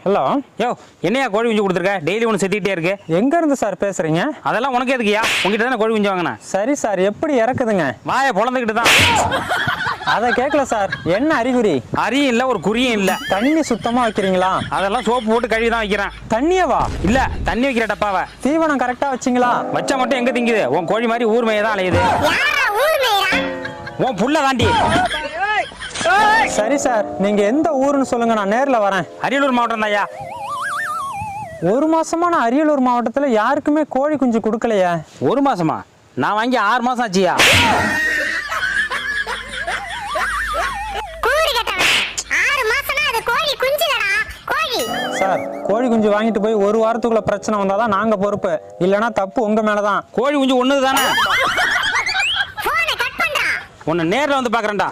Hello. யோ, என்னையா கோழி குஞ்சு கொடுத்துருக்க? டெய்லி ஒன்று செத்திக்கிட்டே இருக்கு. எங்க இருந்து சார் பேசுறீங்க? அதெல்லாம் உனக்கு எதுக்குயா? உங்ககிட்ட தானே கோழி குஞ்சு வாங்கினேன். சரி சார், எப்படி இறக்குதுங்க? வாயை பொழந்துக்கிட்டு தான். அதை கேட்கல சார். என்ன அறிகுறி? அரியும் இல்லை, ஒரு குறியும் இல்லை. தண்ணி சுத்தமா வைக்கிறீங்களா? அதெல்லாம் சோப்பு போட்டு கழுவி தான் வைக்கிறேன். தண்ணியவா? இல்ல, தண்ணி வைக்கிற டப்பாவை. தீவனம் கரெக்டா வச்சிங்களா? வச்சா மட்டும் எங்க திங்குது? உன் கோழி மாதிரி ஊர் மேய தான் அலையுது. உன் புள்ள தாண்டி. சரி சார், நீங்க எந்த ஊருன்னு சொல்லுங்க, நான் நேர்ல வரேன். அரியலூர் மாவட்டம் தான்யா. ஒரு மாசமா நான் அரியலூர் மாவட்டத்துல யாருக்குமே கோழி குஞ்சு கொடுக்கலையே. ஒரு மாசமா? நான் வாங்கி 6 மாசம் ஆச்சியா. சார், கோழி குஞ்சு வாங்கிட்டு போய் ஒரு வாரத்துக்குள்ள பிரச்சனை வந்தாதான் நாங்க பொறுப்பு, இல்லனா தப்பு உங்க மேலதான். கோழி குஞ்சு ஒண்ணுது தானே. உன்னை நேர்ல வந்து பாக்குறேன்டா.